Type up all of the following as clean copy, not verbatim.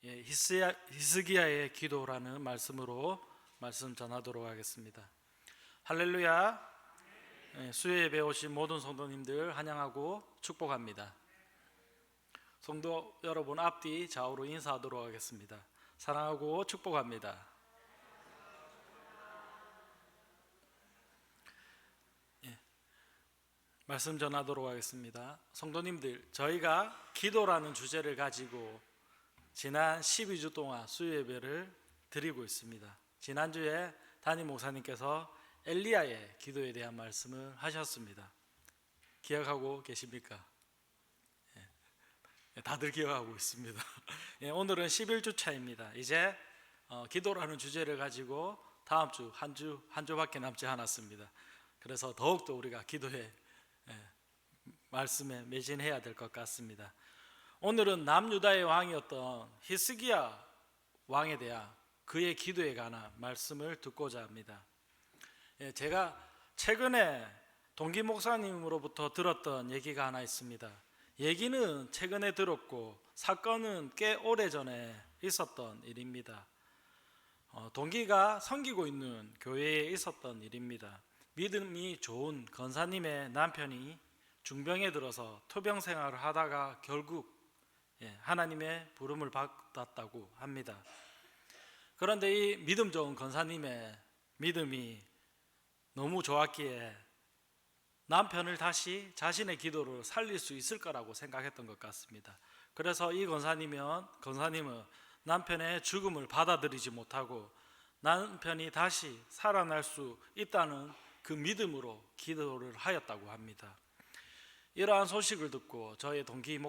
히스기야의 기도라는 말씀으로 말씀 전하도록 하겠습니다. 할렐루야. 수요 예배 오신 모든 성도님들 환영하고 축복합니다. 성도 여러분 앞뒤 좌우로 인사하도록 하겠습니다. 사랑하고 축복합니다. 말씀 전하도록 하겠습니다. 성도님들, 저희가 기도라는 주제를 가지고 지난 12주 동안 수요 예배를 드리고 있습니다. 지난주에 담임 목사님께서 엘리야의 기도에 대한 말씀을 하셨습니다. 기억하고 계십니까? 다들 기억하고 있습니다. 오늘은 11주 차입니다. 이제 기도라는 주제를 가지고 다음 주 한 주밖에 남지 않았습니다. 그래서 더욱더 우리가 기도에 말씀에 매진해야 될 것 같습니다. 오늘은 남유다의 왕이었던 히스기야 왕에 대한 그의 기도에 관한 말씀을 듣고자 합니다. 제가 최근에 동기 목사님으로부터 들었던 얘기가 하나 있습니다. 얘기는 최근에 들었고 사건은 꽤 오래전에 있었던 일입니다. 동기가 섬기고 있는 교회에 있었던 일입니다. 믿음이 좋은 권사님의 남편이 중병에 들어서 투병 생활을 하다가 결국 하나님의 부름을 받았다고 합니다. 그런데 이 믿음 좋은 권사님의 믿음이 너무 좋았기에 남편을 다시 자신의 기도로 살릴 수 있을 거라고 생각했던 것 같습니다. 그래서 이 권사님은 남편의 죽음을 받아들이지 못하고 남편이 다시 살아날 수 있다는 그 믿음으로 기도를 하였다고 합니다. 이러한 소식을 듣고 저의 동기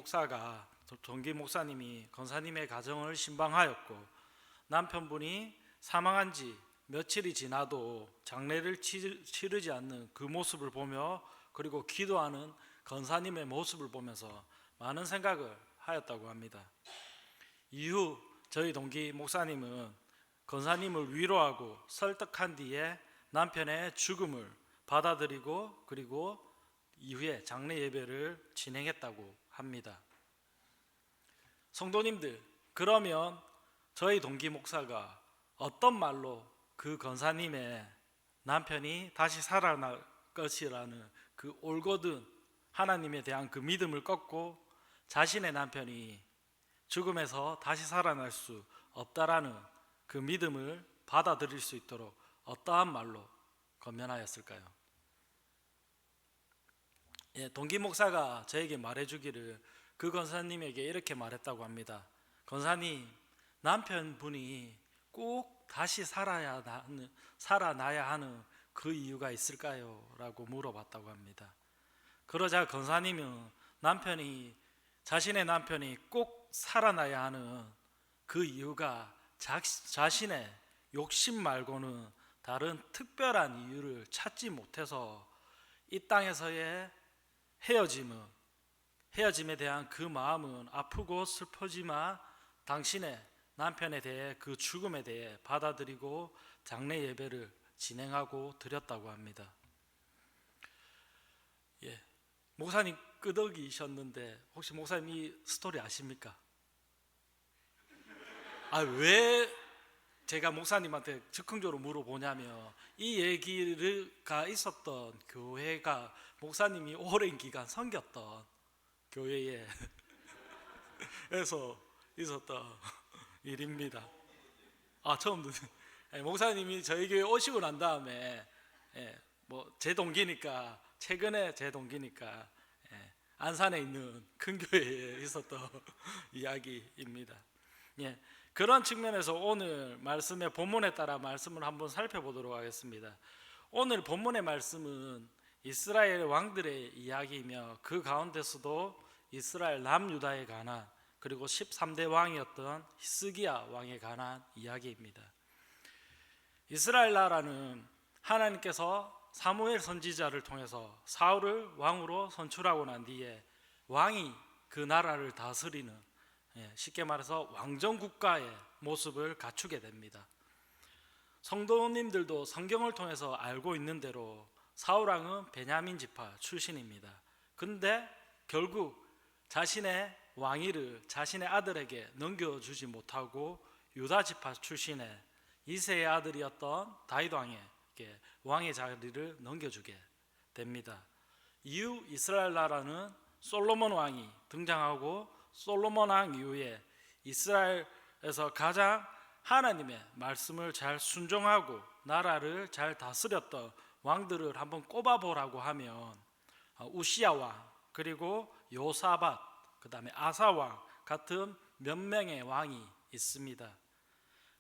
목사님이 권사님의 가정을 신방하였고 남편분이 사망한 지 며칠이 지나도 장례를 치르지 않는 그 모습을 보며 그리고 기도하는 권사님의 모습을 보면서 많은 생각을 하였다고 합니다. 이후 저희 동기 목사님은 권사님을 위로하고 설득한 뒤에 남편의 죽음을 받아들이고 그리고 이후에 장례 예배를 진행했다고 합니다. 성도님들, 그러면 저희 동기 목사가 어떤 말로 그 권사님의 남편이 다시 살아날 것이라는 그 올곧은 하나님에 대한 그 믿음을 꺾고 자신의 남편이 죽음에서 다시 살아날 수 없다라는 그 믿음을 받아들일 수 있도록 어떠한 말로 권면하였을까요? 동기 목사가 저에게 말해주기를 그 권사님에게 이렇게 말했다고 합니다. 권사님, 남편분이 꼭 다시 살아나야 하는 그 이유가 있을까요? 라고 물어봤다고 합니다. 그러자 권사님은 자신의 남편이 꼭 살아나야 하는 그 이유가 자신의 욕심 말고는 다른 특별한 이유를 찾지 못해서 이 땅에서의 헤어짐에 대한 그 마음은 아프고 슬프지만 당신의 남편에 대해 그 죽음에 대해 받아들이고 장례 예배를 진행하고 드렸다고 합니다. 목사님 끄덕이셨는데 혹시 목사님 이 스토리 아십니까? 왜 제가 목사님한테 즉흥적으로 물어보냐면 이 얘기가 있었던 교회가 목사님이 오랜 기간 섬겼던 교회에 에서 있었던 일입니다. 처음 듣는 목사님이 저희 교회 오시고 난 다음에 제 동기니까 최근에 제 동기니까 안산에 있는 큰 교회에 있었던 이야기입니다. 그런 측면에서 오늘 말씀의 본문에 따라 말씀을 한번 살펴보도록 하겠습니다. 오늘 본문의 말씀은 이스라엘 왕들의 이야기이며 그 가운데서도 이스라엘 남유다에 관한 그리고 13대 왕이었던 히스기야 왕에 관한 이야기입니다. 이스라엘 나라는 하나님께서 사무엘 선지자를 통해서 사울을 왕으로 선출하고 난 뒤에 왕이 그 나라를 다스리는 쉽게 말해서 왕정국가의 모습을 갖추게 됩니다. 성도님들도 성경을 통해서 알고 있는 대로 사울왕은 베냐민 지파 출신입니다. 근데 결국 자신의 왕위를 자신의 아들에게 넘겨주지 못하고 유다 지파 출신의 이새의 아들이었던 다윗 왕에게 왕의 자리를 넘겨주게 됩니다. 이후 이스라엘 나라는 솔로몬 왕이 등장하고 솔로몬 왕 이후에 이스라엘에서 가장 하나님의 말씀을 잘 순종하고 나라를 잘 다스렸던 왕들을 한번 꼽아보라고 하면 우시야 왕, 그리고 요사밧, 그 다음에 아사 왕 같은 몇 명의 왕이 있습니다.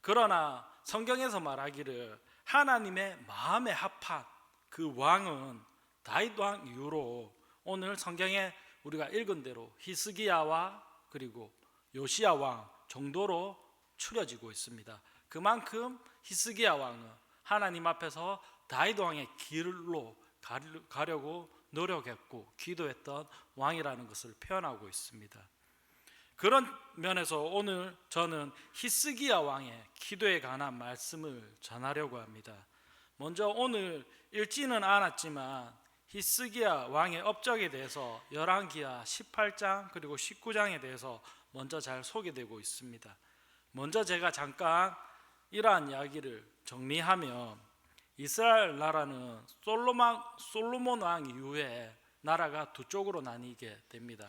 그러나 성경에서 말하기를 하나님의 마음에 합한 그 왕은 다윗 왕 이후로 오늘 성경에 우리가 읽은 대로 히스기야와 그리고 요시야 왕 정도로 추려지고 있습니다. 그만큼 히스기야 왕은 하나님 앞에서 다윗 왕의 길로 가려고 노력했고 기도했던 왕이라는 것을 표현하고 있습니다. 그런 면에서 오늘 저는 히스기야 왕의 기도에 관한 말씀을 전하려고 합니다. 먼저 오늘 읽지는 않았지만 히스기야 왕의 업적에 대해서 열왕기하 18장 그리고 19장에 대해서 먼저 잘 소개되고 있습니다. 먼저 제가 잠깐 이러한 이야기를 정리하면 이스라엘 나라는 솔로몬 왕 이후에 나라가 두 쪽으로 나뉘게 됩니다.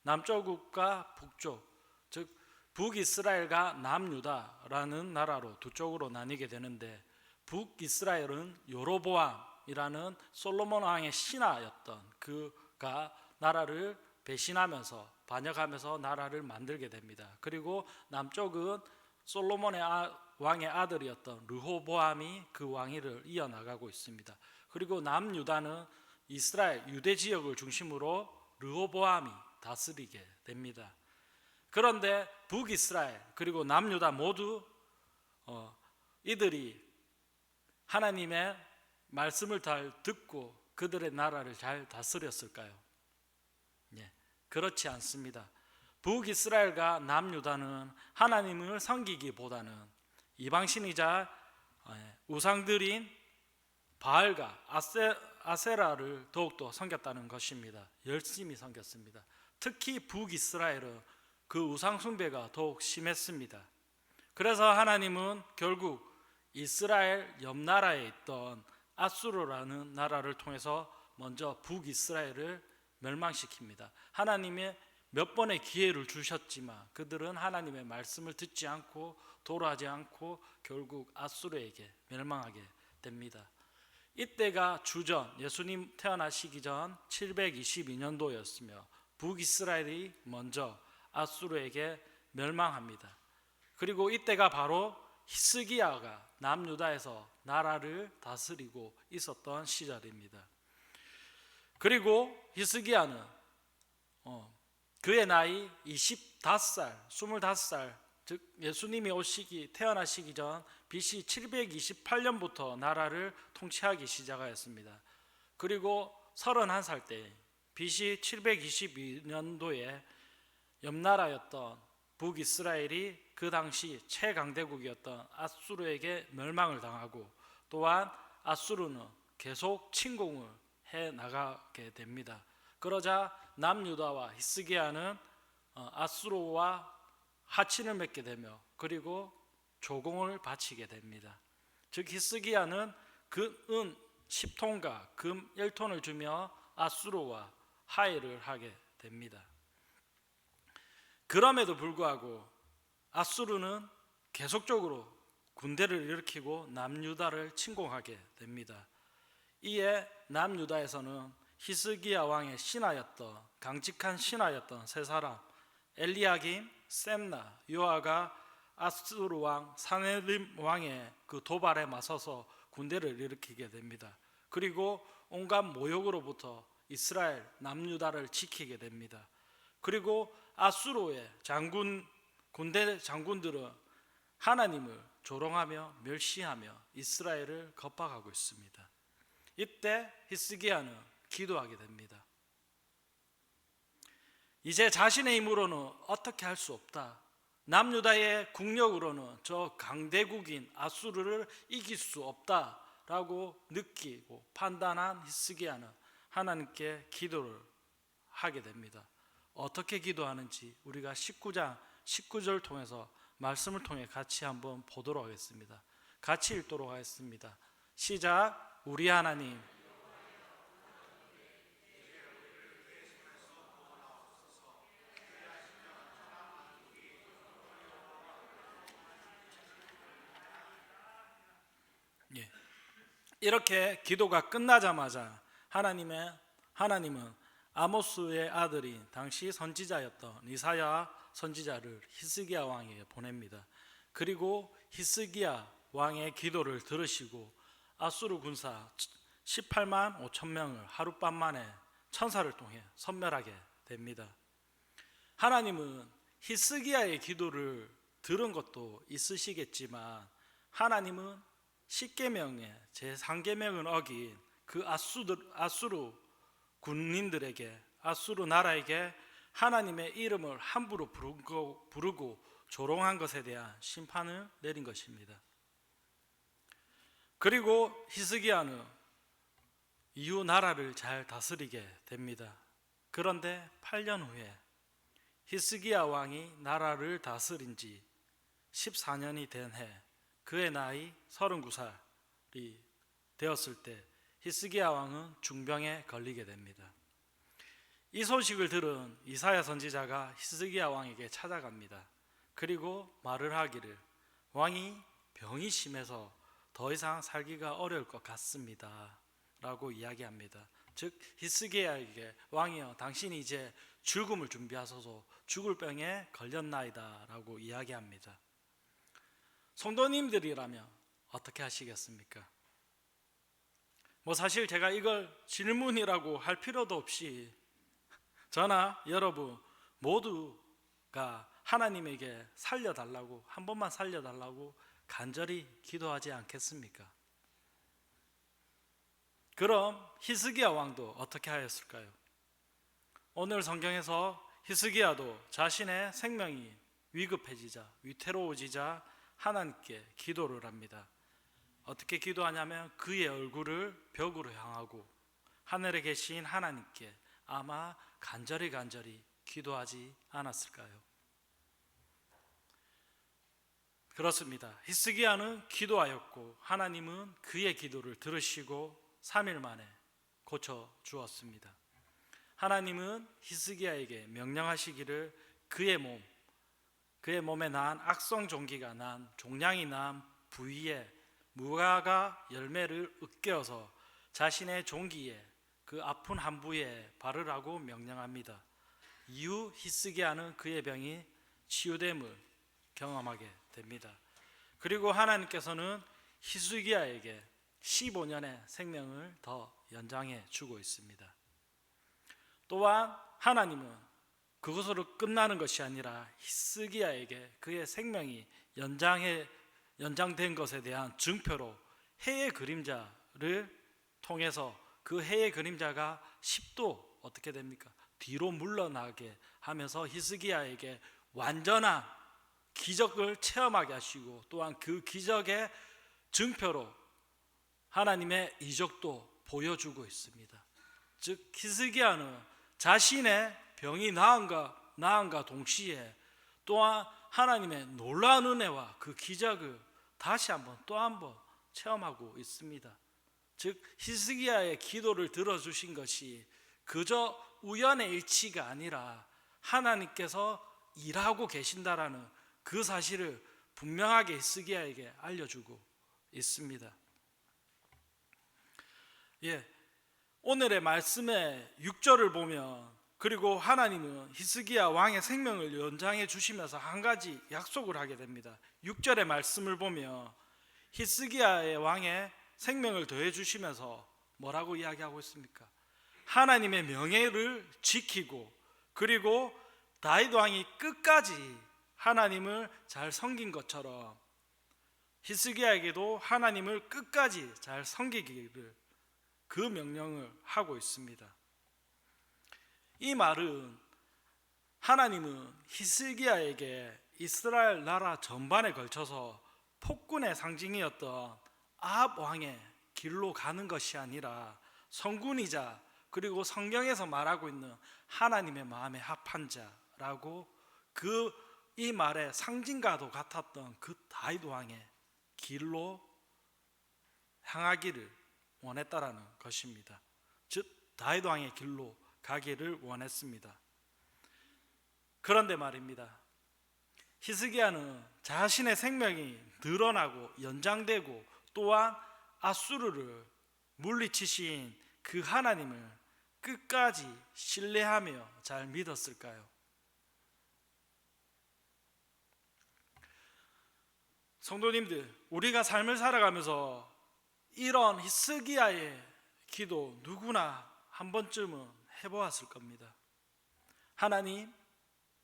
남쪽과 북쪽, 즉 북이스라엘과 남유다라는 나라로 두 쪽으로 나뉘게 되는데, 북이스라엘은 여로보암이라는 솔로몬 왕의 신하였던 그가 나라를 배신하면서 반역하면서 나라를 만들게 됩니다. 그리고 남쪽은 솔로몬의 왕의 아들이었던 르호보암이 그 왕위를 이어나가고 있습니다. 그리고 남유다는 이스라엘 유대 지역을 중심으로 르호보암이 다스리게 됩니다. 그런데 북이스라엘 그리고 남유다 모두 이들이 하나님의 말씀을 잘 듣고 그들의 나라를 잘 다스렸을까요? 그렇지 않습니다. 북이스라엘과 남유다는 하나님을 섬기기보다는 이방신이자 우상들인 바알과 아세라를 더욱더 섬겼다는 것입니다. 열심히 섬겼습니다. 특히 북이스라엘은 그 우상 숭배가 더욱 심했습니다. 그래서 하나님은 결국 이스라엘 옆 나라에 있던 아수르라는 나라를 통해서 먼저 북이스라엘을 멸망시킵니다. 하나님의 몇 번의 기회를 주셨지만 그들은 하나님의 말씀을 듣지 않고 돌아가지 않고 결국 아수르에게 멸망하게 됩니다. 이때가 주전 예수님 태어나시기 전 722년도였으며 북이스라엘이 먼저 아수르에게 멸망합니다. 그리고 이때가 바로 히스기야가 남유다에서 나라를 다스리고 있었던 시절입니다. 그리고 히스기야는 그의 나이 25살, 즉 예수님이 태어나시기 전 BC 728년부터 나라를 통치하기 시작하였습니다. 그리고 31살 때 BC 722년도에 옆나라였던 북이스라엘이 그 당시 최강대국이었던 아수르에게 멸망을 당하고, 또한 아수르는 계속 침공을 해 나가게 됩니다. 그러자 남유다와 히스기야는 아수르와 하친을 맺게 되며 그리고 조공을 바치게 됩니다. 즉 히스기야는 은 10톤과 금 1톤을 주며 아수르와 화해를 하게 됩니다. 그럼에도 불구하고 아수르는 계속적으로 군대를 일으키고 남유다를 침공하게 됩니다. 이에 남유다에서는 히스기야 왕의 신하였던 강직한 신하였던 세 사람 엘리야김, 셈나, 요아가 아수르 왕 사네립 왕의 그 도발에 맞서서 군대를 일으키게 됩니다. 그리고 온갖 모욕으로부터 이스라엘 남유다를 지키게 됩니다. 그리고 아수르의 군대 장군들은 하나님을 조롱하며 멸시하며 이스라엘을 겁박하고 있습니다. 이때 히스기야는 기도하게 됩니다. 이제 자신의 힘으로는 어떻게 할 수 없다. 남유다의 국력으로는 저 강대국인 아수르를 이길 수 없다라고 느끼고 판단한 히스기야는 하나님께 기도를 하게 됩니다. 어떻게 기도하는지 우리가 19장 19절 통해서 말씀을 통해 같이 한번 보도록 하겠습니다. 같이 읽도록 하겠습니다. 시작. 우리 하나님, 예. 이렇게 기도가 끝나자마자 하나님은 아모스의 아들인 당시 선지자였던 이사야 선지자를 히스기야 왕에게 보냅니다. 그리고 히스기야 왕의 기도를 들으시고 아수르 군사 18만 5천 명을 하룻밤 만에 천사를 통해 섬멸하게 됩니다. 하나님은 히스기야의 기도를 들은 것도 있으시겠지만 하나님은 10계명의 제3계명을 어긴 그 아수르 군인들에게, 아수르 나라에게 하나님의 이름을 함부로 부르고 조롱한 것에 대한 심판을 내린 것입니다. 그리고 히스기야는 이후 나라를 잘 다스리게 됩니다. 그런데 8년 후에 히스기야 왕이 나라를 다스린 지 14년이 된 해, 그의 나이 39살이 되었을 때 히스기야 왕은 중병에 걸리게 됩니다. 이 소식을 들은 이사야 선지자가 히스기야 왕에게 찾아갑니다. 그리고 말을 하기를, 왕이 병이 심해서 더 이상 살기가 어려울 것 같습니다 라고 이야기합니다. 즉 히스기야에게, 왕이여 당신이 이제 죽음을 준비하소서, 죽을 병에 걸렸나이다 라고 이야기합니다. 성도님들이라면 어떻게 하시겠습니까? 사실 제가 이걸 질문이라고 할 필요도 없이 저나 여러분 모두가 하나님에게 살려달라고, 한 번만 살려달라고 간절히 기도하지 않겠습니까? 그럼 히스기야 왕도 어떻게 하였을까요? 오늘 성경에서 히스기야도 자신의 생명이 위급해지자, 위태로워지자 하나님께 기도를 합니다. 어떻게 기도하냐면 그의 얼굴을 벽으로 향하고 하늘에 계신 하나님께 아마 간절히 기도하지 않았을까요? 그렇습니다. 히스기야는 기도하였고 하나님은 그의 기도를 들으시고 3일 만에 고쳐 주었습니다. 하나님은 히스기야에게 명령하시기를 그의 몸에 난 악성 종기가 난 종양이 난 부위에 무화과 열매를 으깨어서 자신의 종기에 그 아픈 한 부위에 바르라고 명령합니다. 이후 히스기야는 그의 병이 치유됨을 경험하게 됩니다. 그리고 하나님께서는 히스기야에게 15년의 생명을 더 연장해 주고 있습니다. 또한 하나님은 그것으로 끝나는 것이 아니라 히스기야에게 그의 생명이 연장된 것에 대한 증표로 해의 그림자를 통해서 그 해의 그림자가 10도 어떻게 됩니까? 뒤로 물러나게 하면서 히스기야에게 완전한 기적을 체험하게 하시고 또한 그 기적의 증표로 하나님의 이적도 보여주고 있습니다. 즉 히스기야는 자신의 병이 나음과 동시에 또한 하나님의 놀라운 은혜와 그 기적을 다시 한번 또 한번 체험하고 있습니다. 즉 히스기야의 기도를 들어주신 것이 그저 우연의 일치가 아니라 하나님께서 일하고 계신다라는 그 사실을 분명하게 히스기야에게 알려주고 있습니다. 오늘의 말씀의 6절을 보면, 그리고 하나님은 히스기야 왕의 생명을 연장해 주시면서 한 가지 약속을 하게 됩니다. 6절의 말씀을 보면 히스기야의 왕의 생명을 더해 주시면서 뭐라고 이야기하고 있습니까? 하나님의 명예를 지키고 그리고 다윗 왕이 끝까지 하나님을 잘 섬긴 것처럼 히스기야에게도 하나님을 끝까지 잘 섬기기를 그 명령을 하고 있습니다. 이 말은 하나님은 히스기야에게 이스라엘 나라 전반에 걸쳐서 폭군의 상징이었던 아합 왕의 길로 가는 것이 아니라 성군이자 그리고 성경에서 말하고 있는 하나님의 마음에 합한 자라고 이 말의 상징과도 같았던 그 다윗 왕의 길로 향하기를 원했다라는 것입니다. 즉 다윗 왕의 길로 가기를 원했습니다. 그런데 말입니다. 히스기야는 자신의 생명이 늘어나고 연장되고 또한 아수르를 물리치신 그 하나님을 끝까지 신뢰하며 잘 믿었을까요? 성도님들, 우리가 삶을 살아가면서 이런 히스기야의 기도 누구나 한 번쯤은 해보았을 겁니다. 하나님,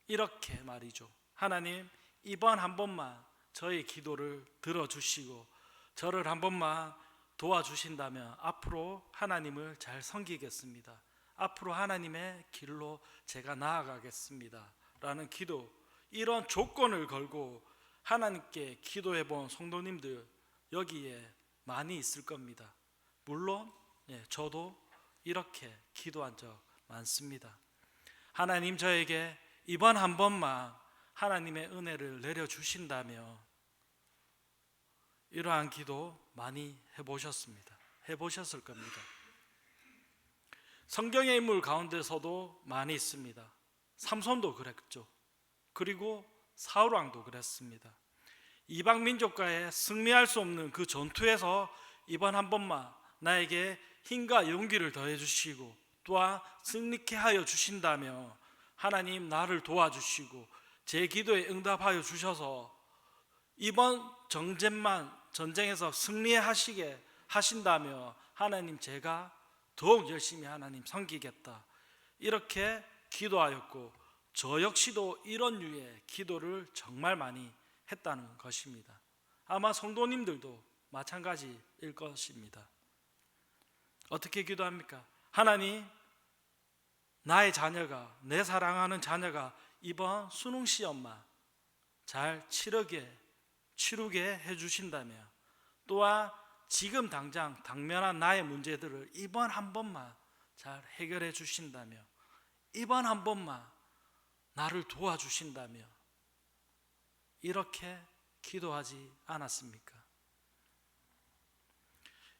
이렇게 말이죠. 하나님, 이번 한 번만 저의 기도를 들어주시고 저를 한 번만 도와주신다면 앞으로 하나님을 잘 섬기겠습니다. 앞으로 하나님의 길로 제가 나아가겠습니다 라는 기도, 이런 조건을 걸고 하나님께 기도해 본 성도님들 여기에 많이 있을 겁니다. 물론 저도 이렇게 기도한 적 많습니다. 하나님, 저에게 이번 한 번만 하나님의 은혜를 내려주신다며, 이러한 기도 많이 해보셨을 겁니다. 성경의 인물 가운데서도 많이 있습니다. 삼손도 그랬죠. 그리고 사울왕도 그랬습니다. 이방 민족과의 승리할 수 없는 그 전투에서 이번 한 번만 나에게 힘과 용기를 더해 주시고 또한 승리케 하여 주신다며 하나님 나를 도와주시고 제 기도에 응답하여 주셔서 이번 전쟁에서 승리하시게 하신다며 하나님 제가 더욱 열심히 하나님 섬기겠다, 이렇게 기도하였고 저 역시도 이런 류의 기도를 정말 많이 했다는 것입니다. 아마 성도님들도 마찬가지일 것입니다. 어떻게 기도합니까? 하나님, 나의 자녀가, 내 사랑하는 자녀가 이번 수능 시험만 잘 치르게 해주신다며, 또한 지금 당장 당면한 나의 문제들을 이번 한 번만 잘 해결해 주신다며, 이번 한 번만 나를 도와주신다며, 이렇게 기도하지 않았습니까?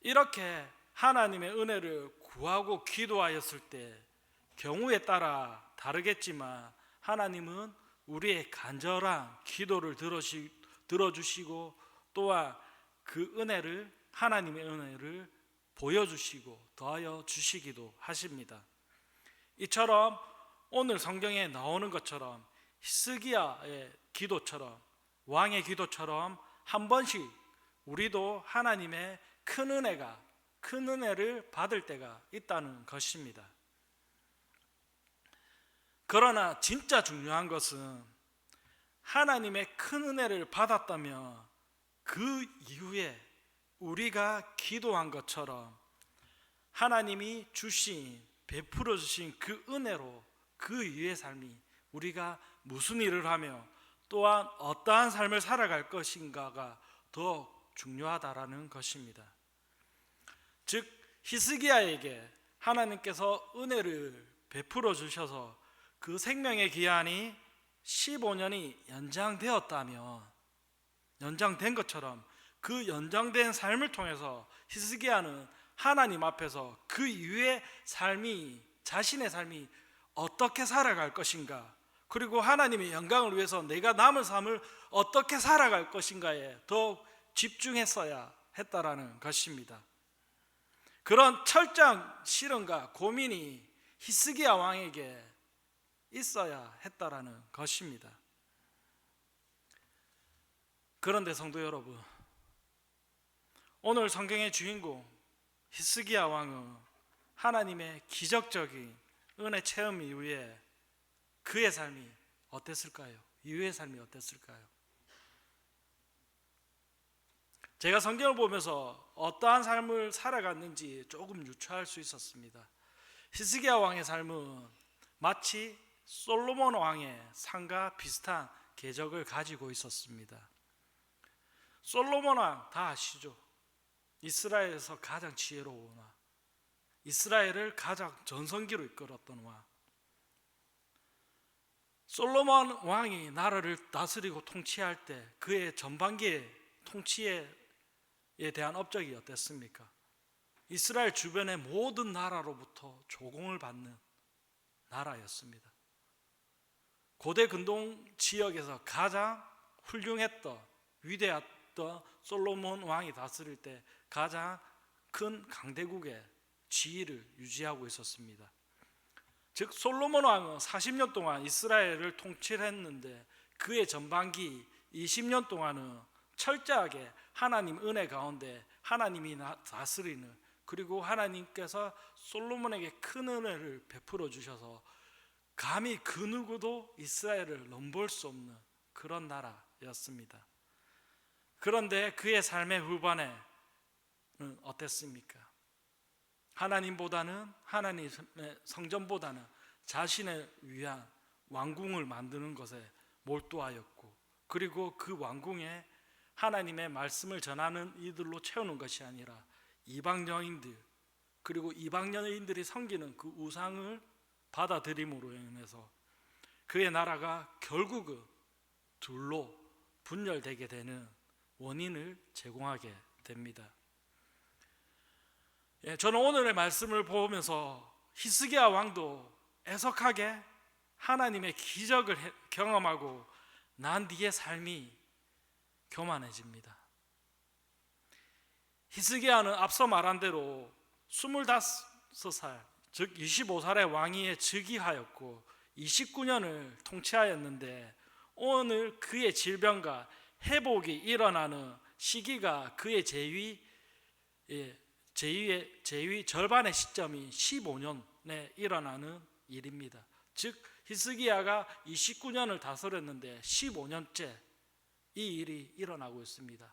이렇게 하나님의 은혜를 구하고 기도하였을 때 경우에 따라 다르겠지만 하나님은 우리의 간절한 기도를 들어주시고 또한 그 은혜를, 하나님의 은혜를 보여주시고 더하여 주시기도 하십니다. 이처럼 오늘 성경에 나오는 것처럼 히스기야의 기도처럼, 왕의 기도처럼 한 번씩 우리도 하나님의 큰 은혜를 받을 때가 있다는 것입니다. 그러나 진짜 중요한 것은 하나님의 큰 은혜를 받았다면 그 이후에 우리가 기도한 것처럼 하나님이 베풀어 주신 그 은혜로 그 이후의 삶이, 우리가 무슨 일을 하며 또한 어떠한 삶을 살아갈 것인가가 더 중요하다라는 것입니다. 즉 히스기야에게 하나님께서 은혜를 베풀어 주셔서 그 생명의 기한이 15년이 연장된 것처럼 그 연장된 삶을 통해서 히스기야는 하나님 앞에서 그 이후의 자신의 삶이 어떻게 살아갈 것인가, 그리고 하나님의 영광을 위해서 내가 남은 삶을 어떻게 살아갈 것인가에 더 집중했어야 했다라는 것입니다. 그런 철저한 실험과 고민이 히스기야 왕에게 있어야 했다라는 것입니다. 그런데 성도 여러분, 오늘 성경의 주인공 히스기야 왕은 하나님의 기적적인 은혜 체험 이후에 그의 삶이 어땠을까요? 이후의 삶이 어땠을까요? 제가 성경을 보면서 어떠한 삶을 살아갔는지 조금 유추할 수 있었습니다. 히스기야 왕의 삶은 마치 솔로몬 왕의 삶과 비슷한 궤적을 가지고 있었습니다. 솔로몬 왕 다 아시죠? 이스라엘에서 가장 지혜로운 왕, 이스라엘을 가장 전성기로 이끌었던 왕. 솔로몬 왕이 나라를 다스리고 통치할 때 그의 전반기의 통치에 대한 업적이 어땠습니까? 이스라엘 주변의 모든 나라로부터 조공을 받는 나라였습니다. 고대 근동 지역에서 가장 훌륭했던 위대했던 솔로몬 왕이 다스릴 때 가장 큰 강대국의 지위를 유지하고 있었습니다. 즉 솔로몬 왕은 40년 동안 이스라엘을 통치를 했는데 그의 전반기 20년 동안은 철저하게 하나님 은혜 가운데 하나님이 다스리는, 그리고 하나님께서 솔로몬에게 큰 은혜를 베풀어 주셔서 감히 그 누구도 이스라엘을 넘볼 수 없는 그런 나라였습니다. 그런데 그의 삶의 후반에는 어땠습니까? 하나님보다는, 하나님의 성전보다는 자신을 위한 왕궁을 만드는 것에 몰두하였고, 그리고 그 왕궁에 하나님의 말씀을 전하는 이들로 채우는 것이 아니라 이방 여인들, 그리고 이방 여인들이 섬기는 그 우상을 받아들임으로 인해서 그의 나라가 결국은 둘로 분열되게 되는 원인을 제공하게 됩니다. 저는 오늘의 말씀을 보면서 히스기야 왕도 애석하게 하나님의 기적을 경험하고 난 뒤의 삶이 교만해집니다. 히스기야는 앞서 말한 대로 25살, 즉 25살의 왕위에 즉위하였고 29년을 통치하였는데 오늘 그의 질병과 회복이 일어나는 시기가 그의 제위 절반의 시점인 15년에 일어나는 일입니다. 즉 히스기야가 29년을 다스렸는데 15년째 이 일이 일어나고 있습니다.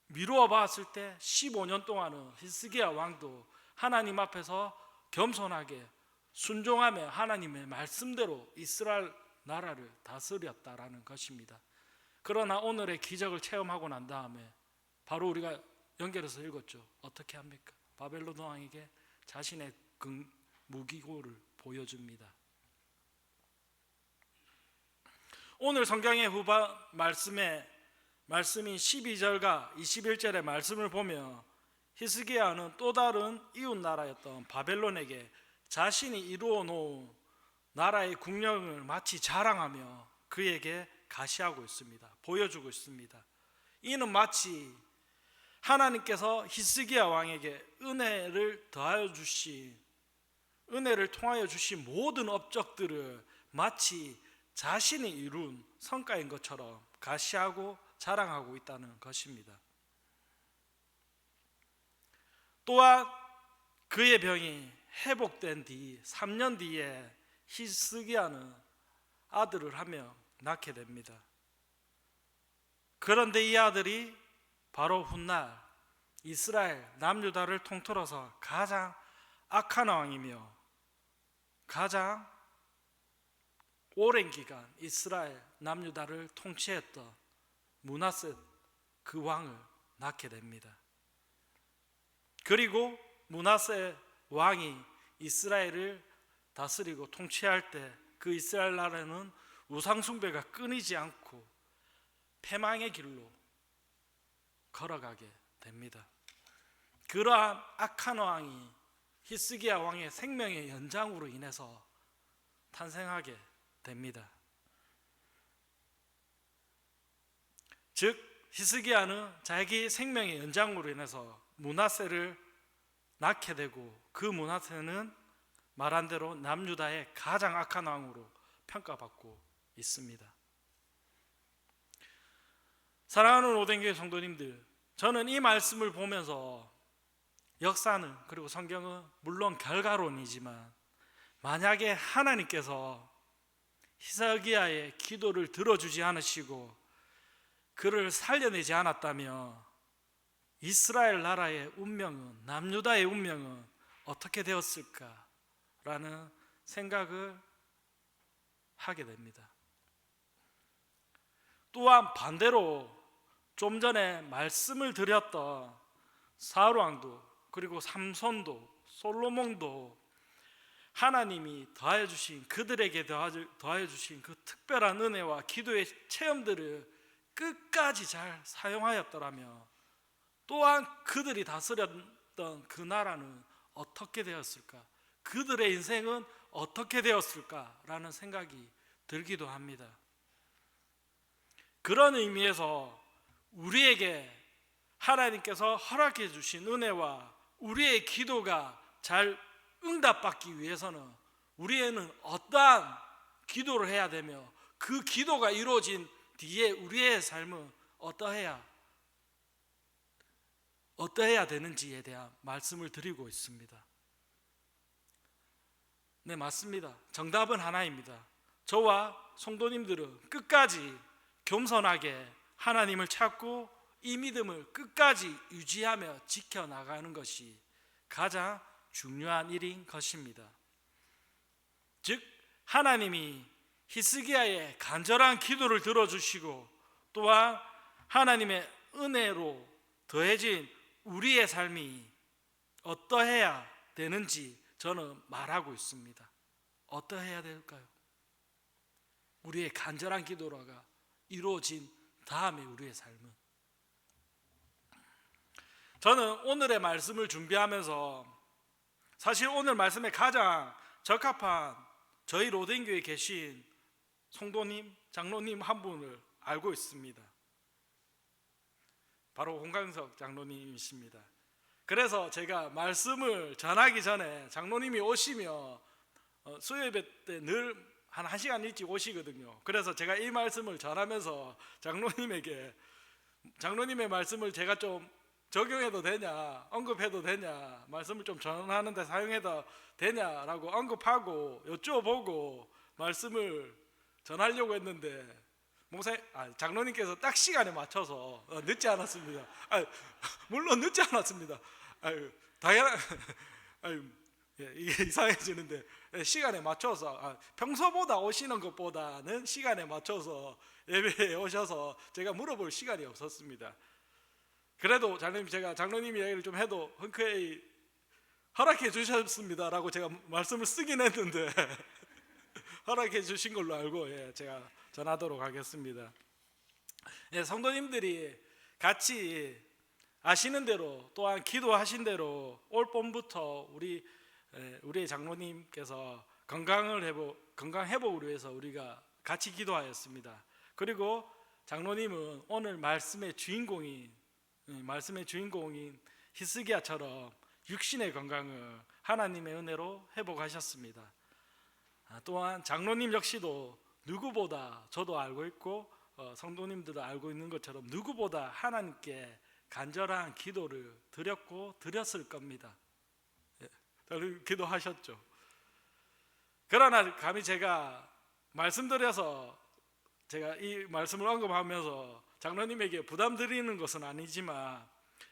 미루어 봤을 때 15년 동안은 히스기야 왕도 하나님 앞에서 겸손하게 순종하며 하나님의 말씀대로 이스라엘 나라를 다스렸다라는 것입니다. 그러나 오늘의 기적을 체험하고 난 다음에 바로 우리가 연결해서 읽었죠. 어떻게 합니까? 바벨론 왕에게 자신의 무기고를 보여줍니다. 오늘 성경의 후반 말씀인 12절과 21절의 말씀을 보면 히스기야는 또 다른 이웃 나라였던 바벨론에게 자신이 이루어 놓은 나라의 국력을 마치 자랑하며 그에게 가시하고 있습니다. 보여주고 있습니다. 이는 마치 하나님께서 히스기야 왕에게 은혜를 통하여 주신 모든 업적들을 마치 자신이 이룬 성과인 것처럼 가시하고 자랑하고 있다는 것입니다. 또한 그의 병이 회복된 뒤 3년 뒤에 히스기야는 아들을 한 명 낳게 됩니다. 그런데 이 아들이 바로 훗날 이스라엘 남유다를 통틀어서 가장 악한 왕이며 가장 오랜 기간 이스라엘 남유다를 통치했던 므낫세 그 왕을 낳게 됩니다. 그리고 므낫세 왕이 이스라엘을 다스리고 통치할 때 그 이스라엘 나라는 우상 숭배가 끊이지 않고 패망의 길로 걸어가게 됩니다. 그러한 악한 왕이 히스기야 왕의 생명의 연장으로 인해서 탄생하게 됩니다. 즉 히스기야는 자기 생명의 연장으로 인해서 므낫세를 낳게 되고 그 므낫세는 말한 대로 남유다의 가장 악한 왕으로 평가받고 있습니다. 사랑하는 오뎅교회 성도님들, 저는 이 말씀을 보면서 역사는, 그리고 성경은 물론 결과론이지만 만약에 하나님께서 히스기야의 기도를 들어주지 않으시고 그를 살려내지 않았다면 이스라엘 나라의 운명은, 남유다의 운명은 어떻게 되었을까라는 생각을 하게 됩니다. 또한 반대로 좀 전에 말씀을 드렸던 사울 왕도, 그리고 삼손도, 솔로몬도 하나님이 더하여 주신, 그들에게 더하여 주신 그 특별한 은혜와 기도의 체험들을 끝까지 잘 사용하였더라면 또한 그들이 다스렸던 그 나라는 어떻게 되었을까? 그들의 인생은 어떻게 되었을까라는 생각이 들기도 합니다. 그런 의미에서 우리에게 하나님께서 허락해 주신 은혜와 우리의 기도가 잘 응답받기 위해서는 우리에는 어떠한 기도를 해야 되며 그 기도가 이루어진 뒤에 우리의 삶은 어떠해야 되는지에 대한 말씀을 드리고 있습니다. 네, 맞습니다. 정답은 하나입니다. 저와 성도님들은 끝까지 겸손하게 하나님을 찾고 이 믿음을 끝까지 유지하며 지켜나가는 것이 가장 중요한 일인 것입니다. 즉 하나님이 히스기야의 간절한 기도를 들어주시고 또한 하나님의 은혜로 더해진 우리의 삶이 어떠해야 되는지 저는 말하고 있습니다. 어떠해야 될까요? 우리의 간절한 기도가 이루어진 다음에 우리의 삶은, 저는 오늘의 말씀을 준비하면서 사실 오늘 말씀에 가장 적합한 저희 로덴교회에 계신 성도님, 장로님 한 분을 알고 있습니다. 바로 홍강석 장로님이십니다. 그래서 제가 말씀을 전하기 전에 장로님이 오시면 수요예배 때 늘 한 1시간 일찍 오시거든요. 그래서 제가 이 말씀을 전하면서 장로님의 말씀을 제가 좀 적용해도 되냐, 언급해도 되냐, 말씀을 좀 전하는데 사용해도 되냐라고 언급하고 여쭤보고 말씀을 전하려고 했는데 장로님께서 딱 시간에 맞춰서 늦지 않았습니다. 물론 늦지 않았습니다. 당연한 이게 이상해지는데 시간에 맞춰서 평소보다 오시는 것보다는 시간에 맞춰서 예배에 오셔서 제가 물어볼 시간이 없었습니다. 그래도 제가 장로님 이야기를 좀 해도 흔쾌히 허락해 주셨습니다라고 제가 말씀을 쓰긴 했는데 허락해 주신 걸로 알고 제가 전하도록 하겠습니다. 성도님들이 같이 아시는 대로 또한 기도하신 대로 올 봄부터 우리의 장로님께서 건강 회복을 위해서 우리가 같이 기도하였습니다. 그리고 장로님은 오늘 말씀의 주인공인 히스기야처럼 육신의 건강을 하나님의 은혜로 회복하셨습니다. 또한 장로님 역시도 누구보다, 저도 알고 있고 성도님들도 알고 있는 것처럼 누구보다 하나님께 간절한 기도를 드렸을 겁니다. 기도하셨죠. 그러나 감히 제가 말씀드려서 제가 이 말씀을 언급하면서 장로님에게 부담 드리는 것은 아니지만,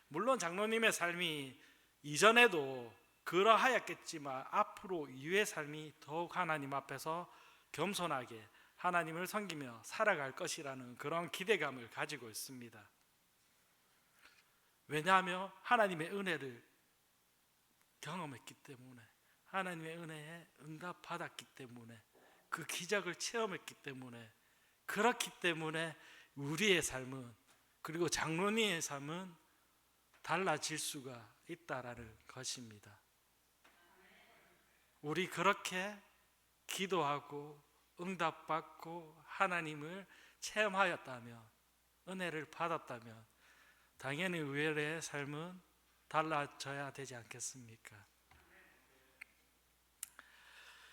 물론 장로님의 삶이 이전에도 그러하였겠지만 앞으로 이후의 삶이 더욱 하나님 앞에서 겸손하게 하나님을 섬기며 살아갈 것이라는 그런 기대감을 가지고 있습니다. 왜냐하면 하나님의 은혜를 경험했기 때문에, 하나님의 은혜에 응답받았기 때문에, 그 기적을 체험했기 때문에, 그렇기 때문에 우리의 삶은, 그리고 장로님의 삶은 달라질 수가 있다라는 것입니다. 우리 그렇게 기도하고 응답받고 하나님을 체험하였다면, 은혜를 받았다면 당연히 우리의 삶은 달라져야 되지 않겠습니까?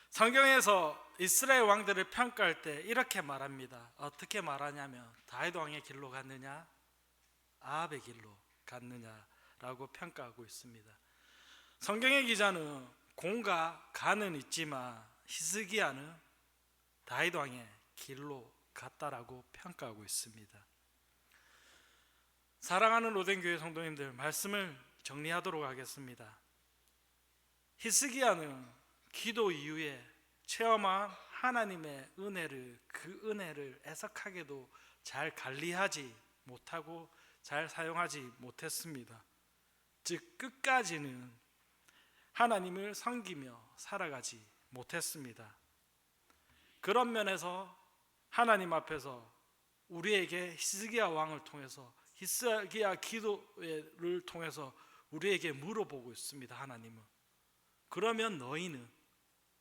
성경에서 이스라엘 왕들을 평가할 때 이렇게 말합니다. 어떻게 말하냐면 다윗 왕의 길로 갔느냐, 아합의 길로 갔느냐라고 평가하고 있습니다. 성경의 기자는 공과 가는 있지만 히스기야는 다윗 왕의 길로 갔다라고 평가하고 있습니다. 사랑하는 로덴교회 성도님들, 말씀을 정리하도록 하겠습니다. 히스기야는 기도 이후에 체험한 하나님의 은혜를, 그 은혜를 애석하게도 잘 관리하지 못하고 잘 사용하지 못했습니다. 즉 끝까지는 하나님을 섬기며 살아가지 못했습니다. 그런 면에서 하나님 앞에서 우리에게 히스기야 왕을 통해서, 히스기야 기도를 통해서 우리에게 물어보고 있습니다. 하나님은, 그러면 너희는,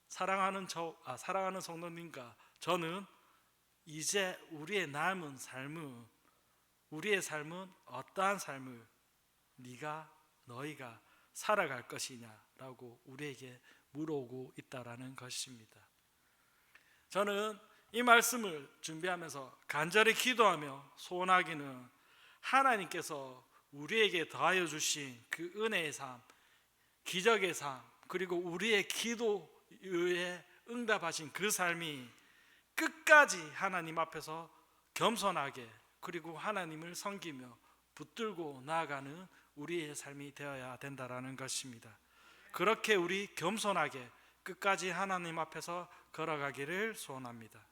사랑하는 성도님과 저는 이제 우리의 남은 삶은, 우리의 삶은 어떠한 삶을 너희가 살아갈 것이냐라고 우리에게 물어오고 있다라는 것입니다. 저는 이 말씀을 준비하면서 간절히 기도하며 소원하기는, 하나님께서 우리에게 더하여 주신 그 은혜의 삶, 기적의 삶, 그리고 우리의 기도에 응답하신 그 삶이 끝까지 하나님 앞에서 겸손하게, 그리고 하나님을 섬기며 붙들고 나아가는 우리의 삶이 되어야 된다라는 것입니다. 그렇게 우리 겸손하게 끝까지 하나님 앞에서 걸어가기를 소원합니다.